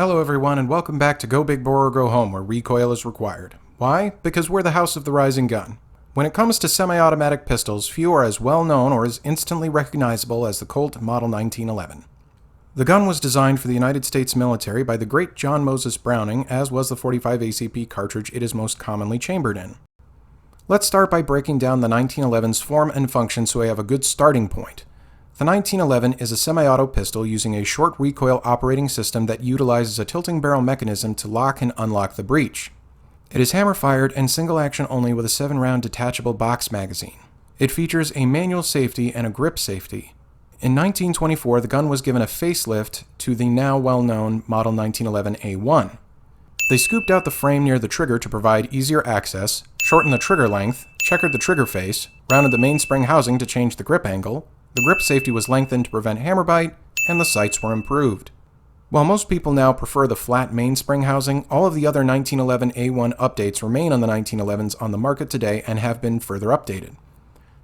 Hello everyone and welcome back to Go Big Bore or Go Home, where recoil is required. Why? Because we're the house of the rising gun. When it comes to semi-automatic pistols, few are as well known or as instantly recognizable as the Colt Model 1911. The gun was designed for the United States military by the great John Moses Browning, as was the .45 ACP cartridge it is most commonly chambered in. Let's start by breaking down the 1911's form and function so we have a good starting point. The 1911 is a semi-auto pistol using a short recoil operating system that utilizes a tilting barrel mechanism to lock and unlock the breech. It is hammer-fired and single-action only with a 7-round detachable box magazine. It features a manual safety and a grip safety. In 1924, the gun was given a facelift to the now well-known Model 1911A1. They scooped out the frame near the trigger to provide easier access, shortened the trigger length, checkered the trigger face, rounded the mainspring housing to change the grip angle, the grip safety was lengthened to prevent hammer bite, and the sights were improved. While most people now prefer the flat mainspring housing, all of the other 1911A1 updates remain on the 1911s on the market today and have been further updated.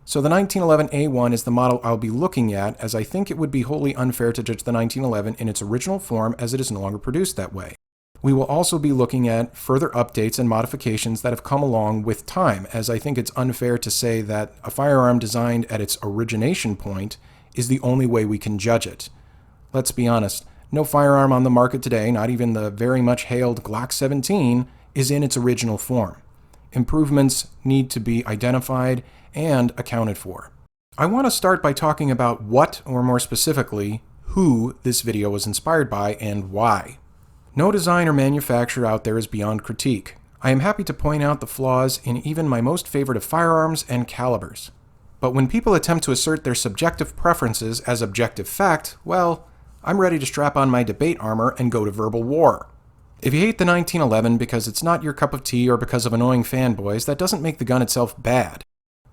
So the 1911A1 is the model I'll be looking at, as I think it would be wholly unfair to judge the 1911 in its original form as it is no longer produced that way. We will also be looking at further updates and modifications that have come along with time, as I think it's unfair to say that a firearm designed at its origination point is the only way we can judge it. Let's be honest, no firearm on the market today, not even the very much hailed Glock 17, is in its original form. Improvements need to be identified and accounted for. I want to start by talking about what, or more specifically, who this video was inspired by and why. No design or manufacturer out there is beyond critique. I am happy to point out the flaws in even my most favorite of firearms and calibers. But when people attempt to assert their subjective preferences as objective fact, well, I'm ready to strap on my debate armor and go to verbal war. If you hate the 1911 because it's not your cup of tea or because of annoying fanboys, that doesn't make the gun itself bad.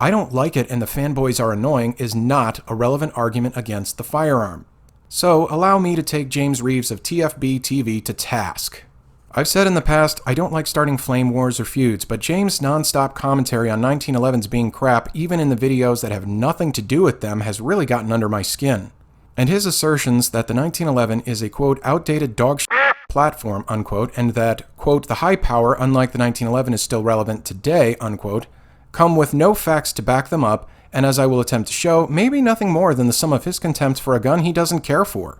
I don't like it and the fanboys are annoying is not a relevant argument against the firearm. So, allow me to take James Reeves of TFB TV to task. I've said in the past, I don't like starting flame wars or feuds, but James' non-stop commentary on 1911s being crap, even in the videos that have nothing to do with them, has really gotten under my skin. And his assertions that the 1911 is a, quote, outdated dog platform, unquote, and that, quote, the high power, unlike the 1911, is still relevant today, unquote, come with no facts to back them up, and as I will attempt to show, maybe nothing more than the sum of his contempt for a gun he doesn't care for.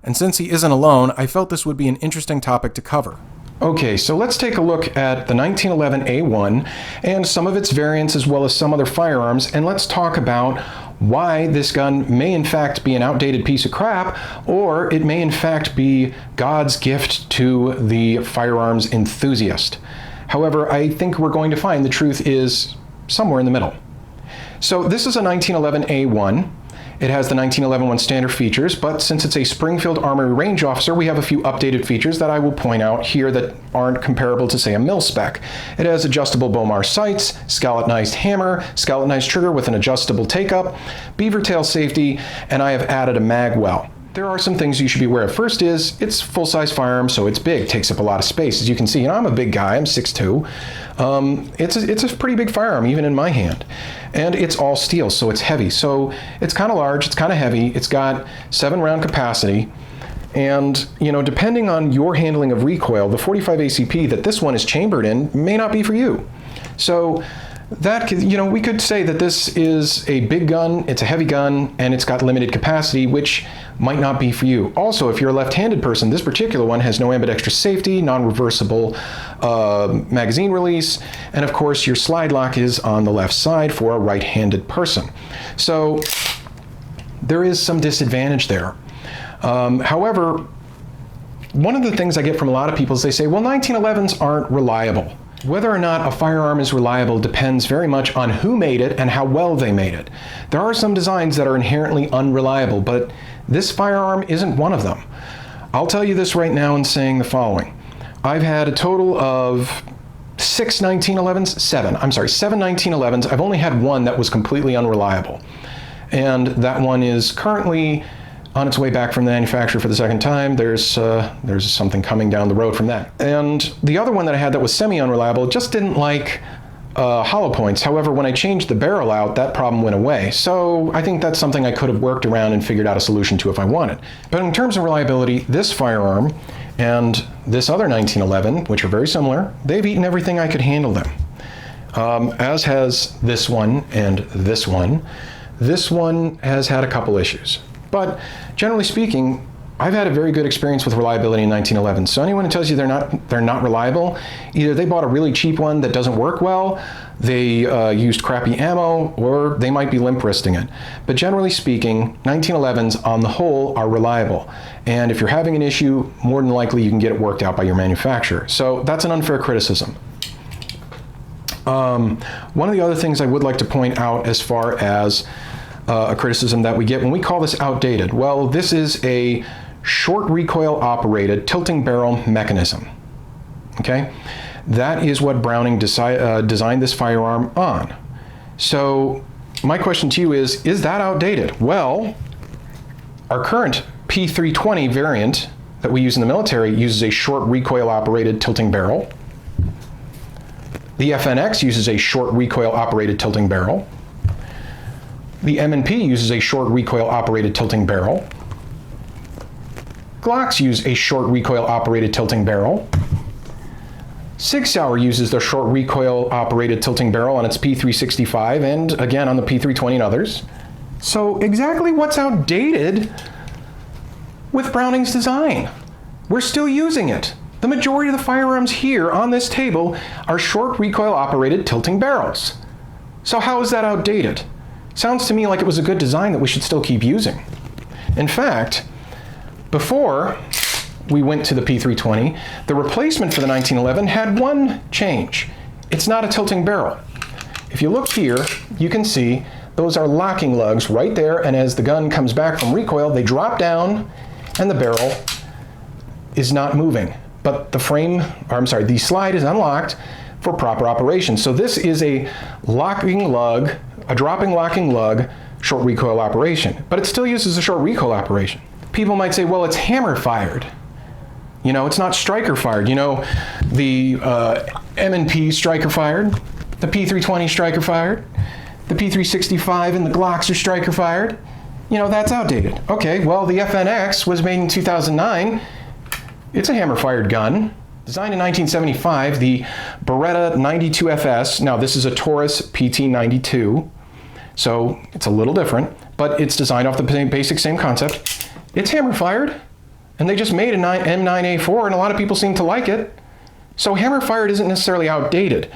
And since he isn't alone, I felt this would be an interesting topic to cover. Okay, so let's take a look at the 1911A1 and some of its variants as well as some other firearms, and let's talk about why this gun may in fact be an outdated piece of crap, or it may in fact be God's gift to the firearms enthusiast. However, I think we're going to find the truth is somewhere in the middle. So this is a 1911A1. It has the 1911 standard features, but since it's a Springfield Armory Range Officer, we have a few updated features that I will point out here that aren't comparable to, say, a mil-spec. It has adjustable Bomar sights, scallopnized hammer, scallopnized trigger with an adjustable take-up, beaver tail safety, and I have added a mag well. There are some things you should be aware of. First is, it's full-size firearm, so it's big, takes up a lot of space. As you can see, I'm a big guy, I'm 6'2". It's a pretty big firearm, even in my hand. And it's all steel, so it's heavy. So it's kind of large, it's kind of heavy, it's got 7-round capacity, and, you know, depending on your handling of recoil, the .45 ACP that this one is chambered in may not be for you. So that, you know, we could say that this is a big gun, it's a heavy gun, and it's got limited capacity, which might not be for you. Also, if you're a left-handed person, this particular one has no ambidextrous safety, non-reversible magazine release, and of course your slide lock is on the left side for a right-handed person. So there is some disadvantage there. However, one of the things I get from a lot of people is they say, well, 1911s aren't reliable. Whether or not a firearm is reliable depends very much on who made it and how well they made it. There are some designs that are inherently unreliable, but this firearm isn't one of them. I'll tell you this right now in saying the following. I've had a total of seven 1911s. I've only had one that was completely unreliable. And that one is currently on its way back from the manufacturer for the second time. There's something coming down the road from that. And the other one that I had that was semi-unreliable just didn't like hollow points. However, when I changed the barrel out, that problem went away. So I think that's something I could have worked around and figured out a solution to if I wanted. But in terms of reliability, this firearm and this other 1911, which are very similar, they've eaten everything I could handle them. As has this one and this one. This one has had a couple issues. But generally speaking, I've had a very good experience with reliability in 1911. So anyone who tells you they're not reliable, either they bought a really cheap one that doesn't work well, they used crappy ammo, or they might be limp wristing it. But generally speaking, 1911s on the whole are reliable. And if you're having an issue, more than likely you can get it worked out by your manufacturer. So that's an unfair criticism. One of the other things I would like to point out as far as a criticism that we get when we call this outdated, well, this is a short recoil operated tilting barrel mechanism. Okay, that is what Browning designed this firearm on. So my question to you is that outdated? Well, our current P320 variant that we use in the military uses a short recoil operated tilting barrel. The FNX uses a short recoil operated tilting barrel. The M&P uses a short recoil operated tilting barrel. Glocks use a short recoil operated tilting barrel. Sig Sauer uses their short recoil operated tilting barrel on its P365 and again on the P320 and others. So exactly what's outdated with Browning's design? We're still using it. The majority of the firearms here on this table are short recoil operated tilting barrels. So how is that outdated? Sounds to me like it was a good design that we should still keep using. In fact, before we went to the P320, the replacement for the 1911 had one change. It's not a tilting barrel. If you look here, you can see those are locking lugs right there, and as the gun comes back from recoil, they drop down and the barrel is not moving. But the slide is unlocked for proper operation. So this is a locking lug, a dropping locking lug, short recoil operation. But it still uses a short recoil operation. People might say, well, it's hammer fired. You know, it's not striker fired. You know, the M&P striker fired, the P320 striker fired, the P365 and the Glocks are striker fired. You know, that's outdated. Okay, well, the FNX was made in 2009. It's a hammer fired gun. Designed in 1975, the Beretta 92FS. Now, this is a Taurus PT92, so it's a little different, but it's designed off the basic same concept. It's hammer fired, and they just made an M9A4, and a lot of people seem to like it. So hammer fired isn't necessarily outdated.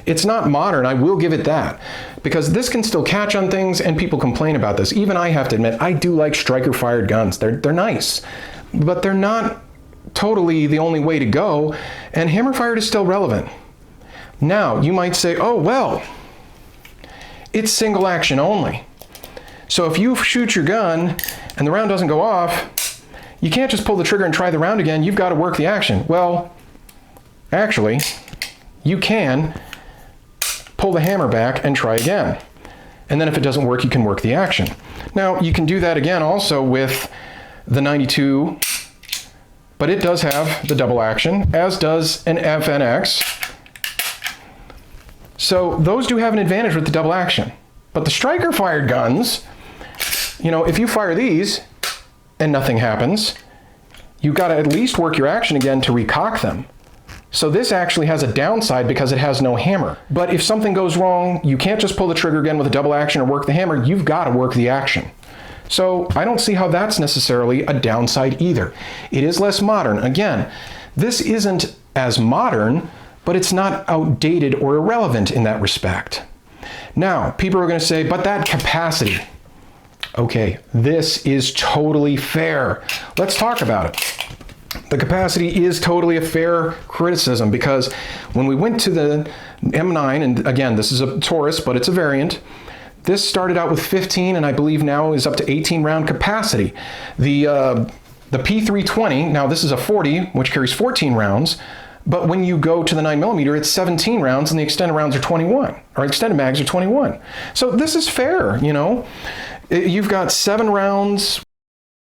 It's not modern, I will give it that, because this can still catch on things, and people complain about this. Even I have to admit, I do like striker fired guns. They're nice, but they're not totally the only way to go, and hammer fired is still relevant. Now, you might say, oh, well, it's single action only. So if you shoot your gun and the round doesn't go off, you can't just pull the trigger and try the round again. You've got to work the action. Well, actually, you can pull the hammer back and try again. And then if it doesn't work, you can work the action. Now, you can do that again also with the 92, but it does have the double action, as does an FNX. So those do have an advantage with the double action. But the striker fired guns, you know, if you fire these and nothing happens, you've got to at least work your action again to recock them. So this actually has a downside because it has no hammer. But if something goes wrong, you can't just pull the trigger again with a double action or work the hammer. You've got to work the action. So I don't see how that's necessarily a downside either. It is less modern. Again, this isn't as modern, but it's not outdated or irrelevant in that respect. Now, people are going to say, but that capacity. Okay, this is totally fair. Let's talk about it. The capacity is totally a fair criticism because when we went to the M9, and again, this is a Taurus, but it's a variant, this started out with 15 and I believe now is up to 18 round capacity. The P320, now this is a 40, which carries 14 rounds, but when you go to the 9mm, it's 17 rounds and the extended rounds are 21, or extended mags are 21. So this is fair, you know. You've got 7 rounds.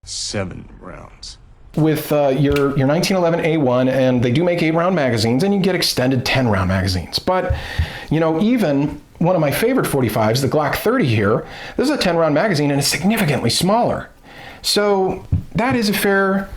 7 rounds. With your 1911A1, and they do make 8-round magazines, and you get extended 10-round magazines. But, you know, even one of my favorite 45s, the Glock 30 here, this is a 10-round magazine, and it's significantly smaller. So that is a fair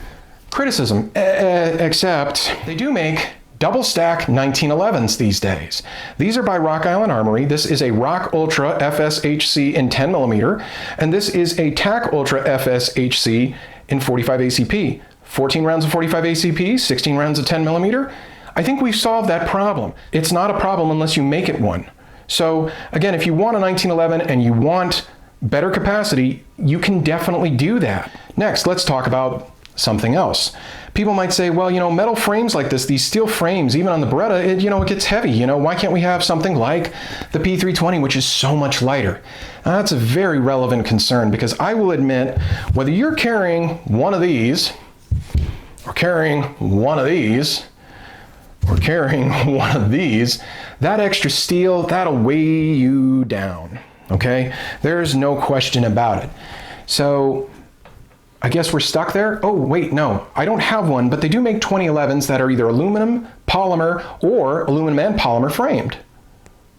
criticism, except they do make double stack 1911s these days. These are by Rock Island Armory. This is a Rock Ultra FSHC in 10mm, and this is a TAC Ultra FSHC in 45 ACP. 14 rounds of 45 ACP, 16 rounds of 10mm. I think we've solved that problem. It's not a problem unless you make it one. So again, if you want a 1911 and you want better capacity, you can definitely do that. Next, let's talk about something else. People might say, well, metal frames like this, these steel frames, even on the Beretta, it gets heavy. Why can't we have something like the P320, which is so much lighter? That's a very relevant concern, because I will admit, whether you're carrying one of these, or carrying one of these, or carrying one of these, that extra steel, that'll weigh you down, okay? There's no question about it. So I guess we're stuck there. Oh, wait, no, I don't have one, but they do make 2011s that are either aluminum, polymer, or aluminum and polymer framed.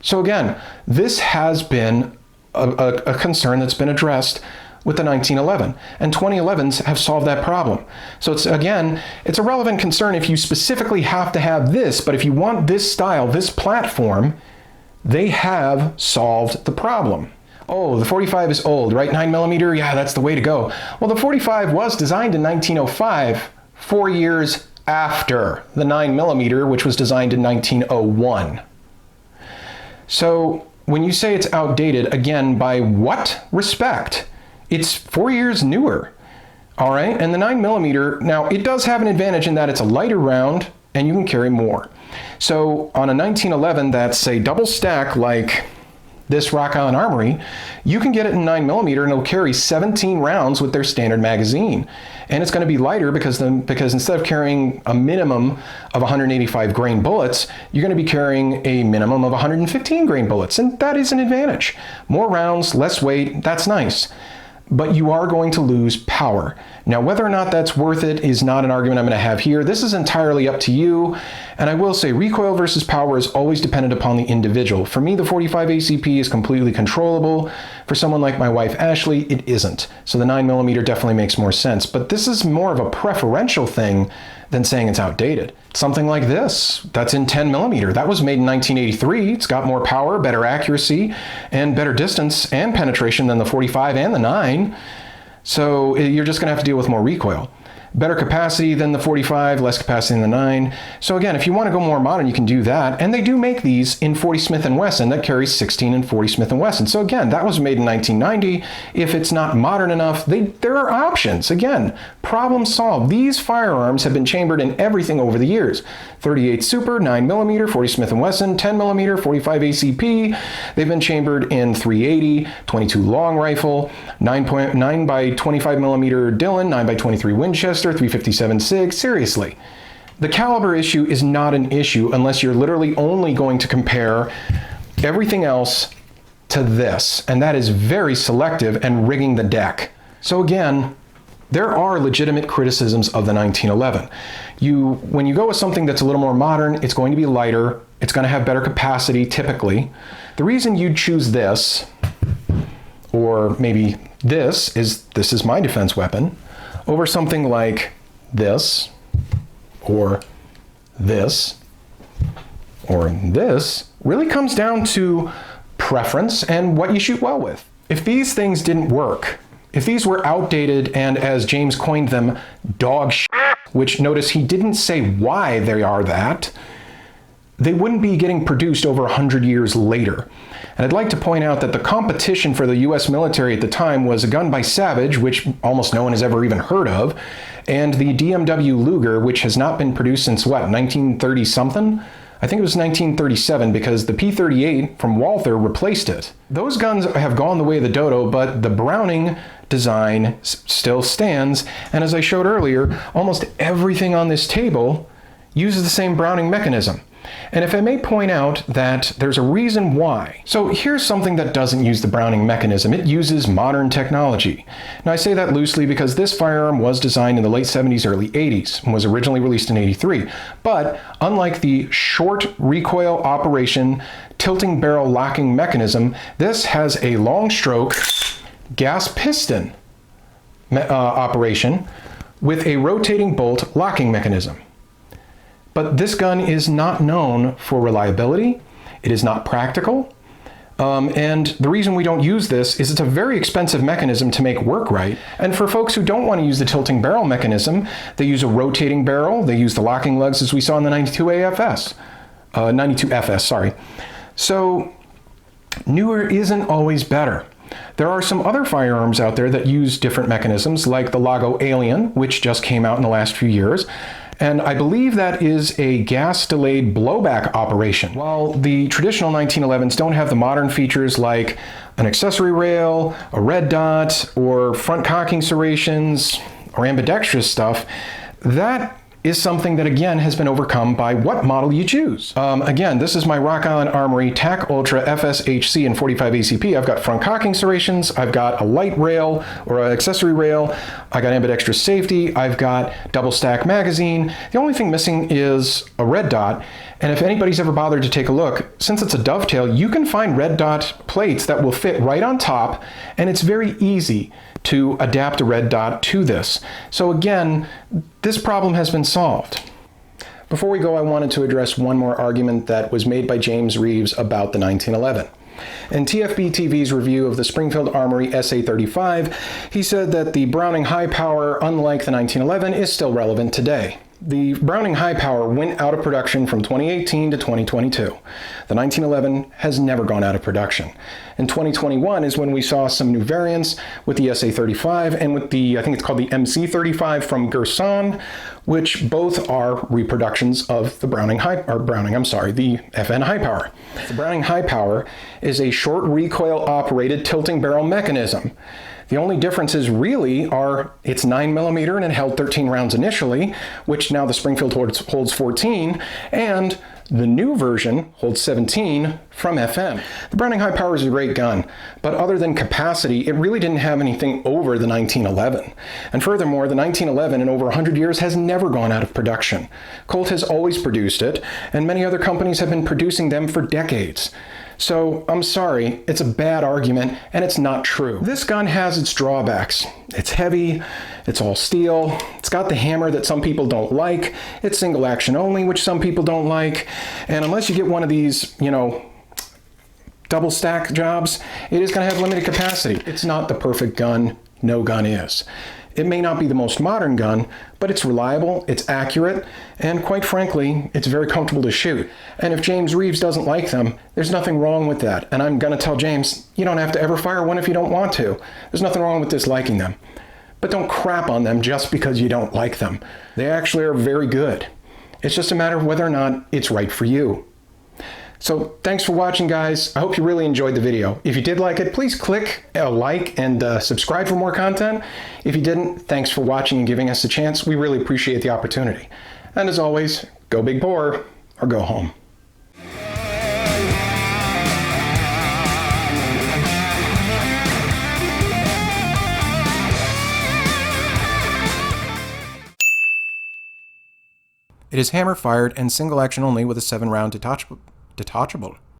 So again, this has been a concern that's been addressed with the 1911, and 2011s have solved that problem. So it's a relevant concern if you specifically have to have this, but if you want this style, this platform, they have solved the problem. Oh, the 45 is old, right? 9mm, yeah, that's the way to go. Well, the 45 was designed in 1905, 4 years after the 9mm, which was designed in 1901. So when you say it's outdated, again, by what respect? It's 4 years newer, all right? And the 9mm, now it does have an advantage in that it's a lighter round and you can carry more. So on a 1911 that's, say, double stack like this Rock Island Armory, you can get it in 9mm and it'll carry 17 rounds with their standard magazine. And it's going to be lighter because instead of carrying a minimum of 185 grain bullets, you're going to be carrying a minimum of 115 grain bullets. And that is an advantage. More rounds, less weight, that's nice. But you are going to lose power. Now, whether or not that's worth it is not an argument I'm going to have here. This is entirely up to you. And I will say recoil versus power is always dependent upon the individual. For me, the 45 ACP is completely controllable. For someone like my wife, Ashley, it isn't. So the 9mm definitely makes more sense. But this is more of a preferential thing than saying it's outdated. Something like this, that's in 10mm. That was made in 1983. It's got more power, better accuracy, and better distance and penetration than the 45 and the 9. So you're just going to have to deal with more recoil. Better capacity than the 45, less capacity than the 9. So again, if you want to go more modern, you can do that. And they do make these in 40 Smith & Wesson that carries 16 and 40 Smith & Wesson. So again, that was made in 1990. If it's not modern enough, there are options. Again, problem solved. These firearms have been chambered in everything over the years. 38 Super, 9mm, 40 Smith & Wesson, 10mm, 45 ACP. They've been chambered in 380, 22 long rifle, 9 by 25mm Dillon, 9 by 23 Winchester, 357 SIG. Seriously, the caliber issue is not an issue unless you're literally only going to compare everything else to this, and that is very selective and rigging the deck. So again, there are legitimate criticisms of the 1911. When you go with something that's a little more modern, it's going to be lighter, it's going to have better capacity typically. The reason you'd choose this, or maybe this is my defense weapon, over something like this, or this, or this, really comes down to preference and what you shoot well with. If these things didn't work, if these were outdated and, as James coined them, dog shit, which notice he didn't say why they are that, they wouldn't be getting produced over 100 years later. And I'd like to point out that the competition for the US military at the time was a gun by Savage, which almost no one has ever even heard of, and the DMW Luger, which has not been produced since what, 1930 something? I think it was 1937 because the P38 from Walther replaced it. Those guns have gone the way of the dodo, but the Browning design still stands. And as I showed earlier, almost everything on this table uses the same Browning mechanism. And if I may point out that there's a reason why. So here's something that doesn't use the Browning mechanism. It uses modern technology. Now I say that loosely because this firearm was designed in the late 70s, early 80s, and was originally released in 83. But unlike the short recoil operation tilting barrel locking mechanism, this has a long stroke gas piston operation with a rotating bolt locking mechanism. But this gun is not known for reliability. It is not practical. And the reason we don't use this is it's a very expensive mechanism to make work right. And for folks who don't want to use the tilting barrel mechanism, they use a rotating barrel. They use the locking lugs as we saw in the 92FS, sorry. So newer isn't always better. There are some other firearms out there that use different mechanisms, like the Lago Alien, which just came out in the last few years. And I believe that is a gas-delayed blowback operation. While the traditional 1911s don't have the modern features like an accessory rail, a red dot, or front cocking serrations, or ambidextrous stuff, that is something that, again, has been overcome by what model you choose. Again, this is my Rock Island Armory TAC Ultra FSHC and 45 ACP. I've got front cocking serrations, I've got a light rail or an accessory rail, I got ambidextrous safety, I've got double stack magazine. The only thing missing is a red dot. And if anybody's ever bothered to take a look, since it's a dovetail, you can find red dot plates that will fit right on top, and it's very easy to adapt a red dot to this. So again, this problem has been solved. Before we go, I wanted to address one more argument that was made by James Reeves about the 1911. In TFB TV's review of the Springfield Armory SA-35, he said that the Browning High Power, unlike the 1911, is still relevant today. The Browning High Power went out of production from 2018 to 2022. The 1911 has never gone out of production. In 2021 is when we saw some new variants with the SA-35 and with the, I think it's called the MC-35 from Gerson, which both are reproductions of the the FN High Power. The Browning High Power is a short recoil operated tilting barrel mechanism. The only differences really are it's 9mm and it held 13 rounds initially, which now the Springfield holds 14, and the new version holds 17 from FM. The Browning High Power is a great gun, but other than capacity, it really didn't have anything over the 1911. And furthermore, the 1911 in over 100 years has never gone out of production. Colt has always produced it, and many other companies have been producing them for decades. So, I'm sorry, it's a bad argument, and it's not true. This gun has its drawbacks. It's heavy, it's all steel, it's got the hammer that some people don't like, it's single action only, which some people don't like, and unless you get one of these, double stack jobs, it is going to have limited capacity. It's not the perfect gun, no gun is. It may not be the most modern gun, but it's reliable, it's accurate, and quite frankly, it's very comfortable to shoot. And if James Reeves doesn't like them, there's nothing wrong with that. And I'm gonna tell James, you don't have to ever fire one if you don't want to. There's nothing wrong with disliking them. But don't crap on them just because you don't like them. They actually are very good. It's just a matter of whether or not it's right for you. So thanks for watching, guys. I hope you really enjoyed the video. If you did like it, please click a like and subscribe for more content. If you didn't, thanks for watching and giving us a chance. We really appreciate the opportunity. And as always, go big bore or go home. It is hammer fired and single action only with a 7-round detachable.